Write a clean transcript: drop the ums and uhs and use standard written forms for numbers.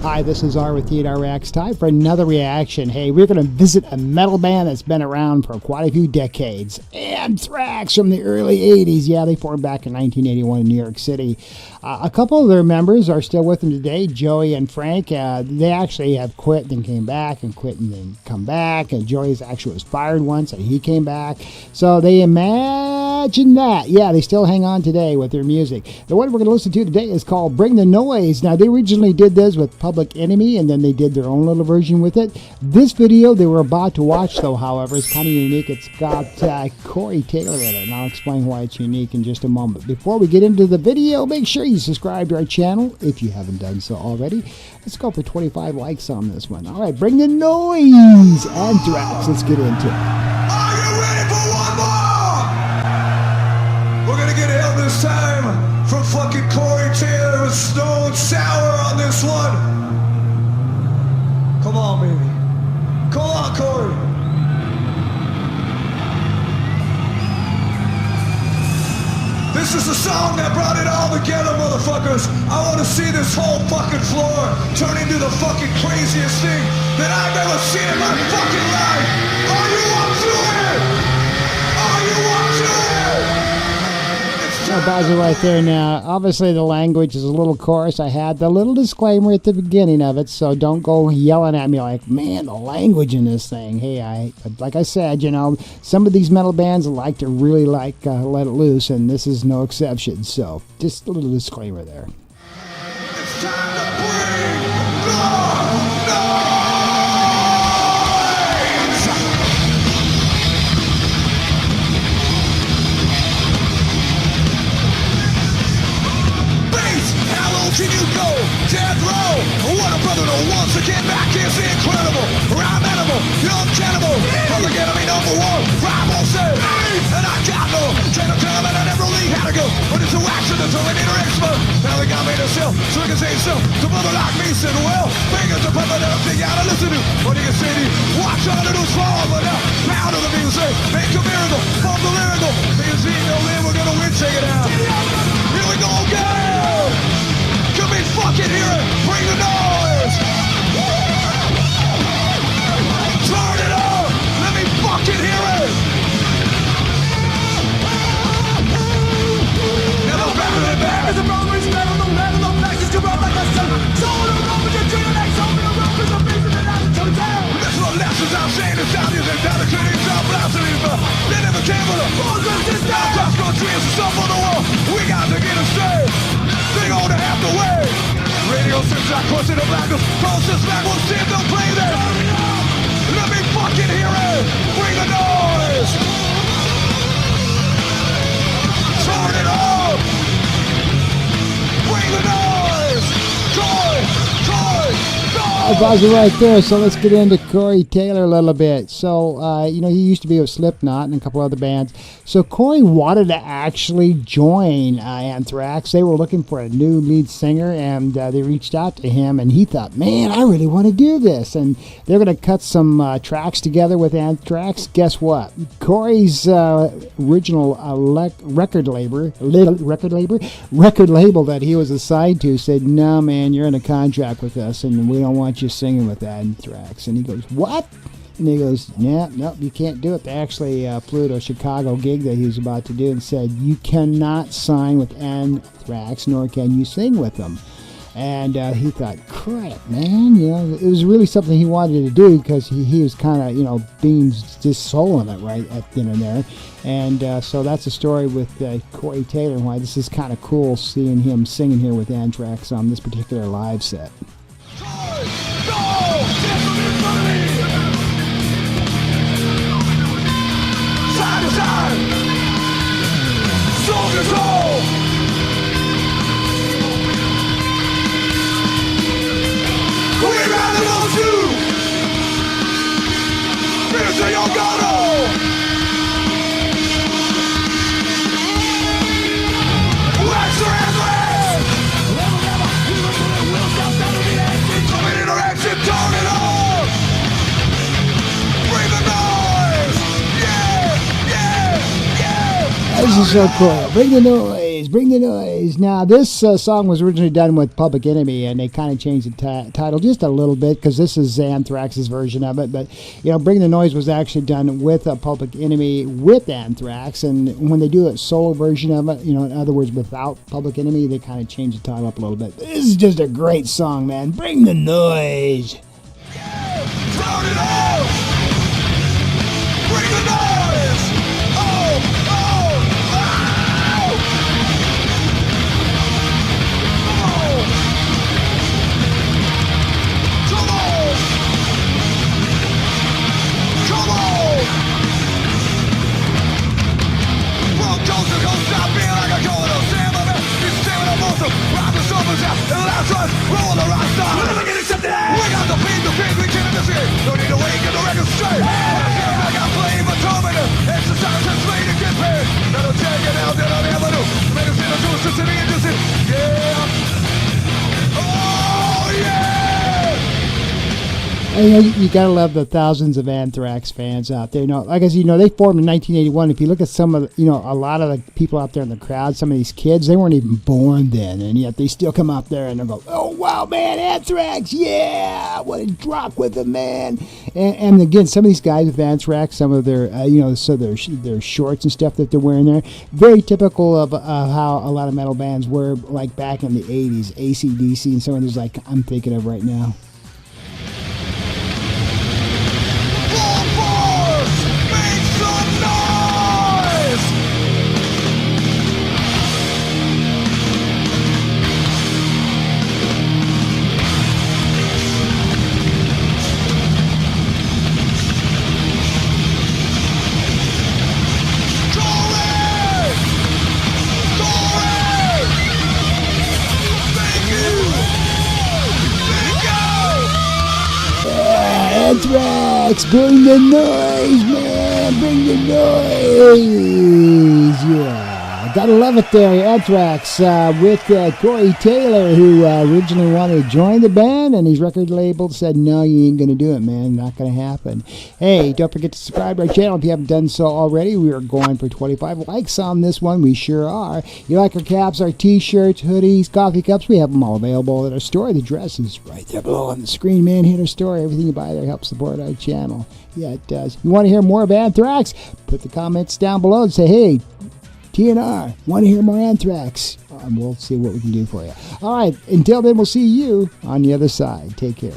Hi, this is R with trreacts. Time for another reaction. Hey, we're going to visit a metal band that's been around for quite a few decades. Anthrax from the early 80s. Yeah, they formed back in 1981 in New York City. A couple of their members are still with them today, Joey and Frank. They actually have quit and came back and quit and then come back. And Joey actually was fired once and he came back. So they imagine that. Yeah, they still hang on today with their music. The one we're going to listen to today is called Bring the Noise. Now, they originally did this with Public Enemy, and then they did their own little version with it. This video they were about to watch, though, however, is kind of unique. It's got Corey Taylor in it, and I'll explain why it's unique in just a moment. Before we get into the video, make sure you subscribe to our channel if you haven't done so already. Let's go for 25 likes on this one. All right, Bring the Noise, Anthrax. Let's get into it. Are you ready for one more? We're gonna get help this time from fucking Corey Taylor with Stone Sour on this one. Come on, baby. Come on, Corey. This is the song that brought it all together, motherfuckers. I want to see this whole fucking floor turn into the fucking craziest thing that I've ever seen in my fucking life. Are you up to it? Are you up to it? I'll pause it right there now. Obviously, the language is a little coarse. I had the little disclaimer at the beginning of it, so don't go yelling at me like, man, the language in this thing. Hey, like I said, you know, some of these metal bands like to really let it loose, and this is no exception. So just a little disclaimer there. It's time to bring the noise! Can you go death row? What a brother to once again back is incredible. I'm animal, young cannibal, public enemy number one. Rival say, and I got no train of time and I never really had to go. But it's a action the Terminator expert. Now they got me to sell, so I can say so. To brother like me said, well, fingers are pumping up, they gotta listen to. What do you say to you? Watch on it was fall, but now pound of the music, make a miracle, form the lyrical. Because we know then we're gonna win, take it out. Here we go again. Can we fucking hear it? Bring the noise! Turn it up! Let me fucking hear it! Never better than back! It's a problem, it's better than that, the flashes to run like a sun. So on the road with your dream, like so many road is a reason that I'm so down. That's what lessons I'm saying, it's down here, and down the clinic, down blasting, but they never came for the bullshit system. Cross country is stuff on the wall, we got to get it straight. They gonna have to wait. Radio since I crossed in the black goes closest back, we'll see if they'll play this. Let me fucking hear it. Bring the noise. Turn it up. Bring the noise. Corey. I'll pause it right there. So let's get into Corey Taylor a little bit. So, you know, he used to be with Slipknot and a couple other bands. So Corey wanted to actually join Anthrax. They were looking for a new lead singer, and they reached out to him, and he thought, man, I really want to do this. And they're going to cut some tracks together with Anthrax. Guess what? Corey's original record label that he was assigned to said, no, man, you're in a contract with us, and we don't want you singing with Anthrax. And he goes, what? And he goes, yeah, nope, you can't do it. They actually flew to a Chicago gig that he was about to do and said, you cannot sign with Anthrax, nor can you sing with them. And he thought, crap, man, you know, it was really something he wanted to do because he was kind of, you know, being just souling it right at the end of there. And so that's the story with Corey Taylor and why this is kind of cool seeing him singing here with Anthrax on this particular live set. Soldiers all! We rather want you! Finish your Yogano! Wax your hands red! Come in interaction, turn it on! Bring the noise! Yeah! This is so cool. Bring the noise. Bring the Noise. Now, this song was originally done with Public Enemy, and they kind of changed the title just a little bit because this is Anthrax's version of it. But, Bring the Noise was actually done with Public Enemy with Anthrax, and when they do a solo version of it, in other words, without Public Enemy, they kind of change the title up a little bit. This is just a great song, man. Bring the noise. Turn it on! Bring the noise! Oh! Oh! Oh! Come on! Come on! From coast to coast, I feel like I'm going to Sam. He's staring at most of rock the shoulders out. And the last one, roll the rock star. We're never getting something. We got the beat, we can't investigate. No need to wait, get the record straight. I got played, but told me to exercise and play to get paid. That'll take it out, that I'll never do. Made us in a tool, to me interested. Yeah. Oh, yeah. And you gotta love the thousands of Anthrax fans out there. Like I said, they formed in 1981. If you look at some of a lot of the people out there in the crowd, some of these kids, they weren't even born then, and yet they still come out there and they go, "Oh wow, man, Anthrax, yeah, I want to rock with them, man." And again, some of these guys with Anthrax, some of their, so their shorts and stuff that they're wearing there, very typical of how a lot of metal bands were like back in the 80s, AC/DC, and some of those like I'm thinking of right now. Anthrax, bring the noise, man, bring the noise, yeah, gotta love it there, Anthrax, with Corey Taylor, who originally wanted to join the band, and his record label said, no, you ain't gonna do it, man, not gonna happen. Hey, don't forget to subscribe to our channel if you haven't done so already. We are going for 25 likes on this one, we sure are. You like our caps, our t-shirts, hoodies, coffee cups, we have them all available at our store. The address is right there below on the screen, man. Hit our store, everything you buy there helps support our channel. Yeah, it does. You want to hear more of Anthrax? Put the comments down below and say, hey, TNR, want to hear more Anthrax? We'll see what we can do for you. All right, until then, we'll see you on the other side. Take care.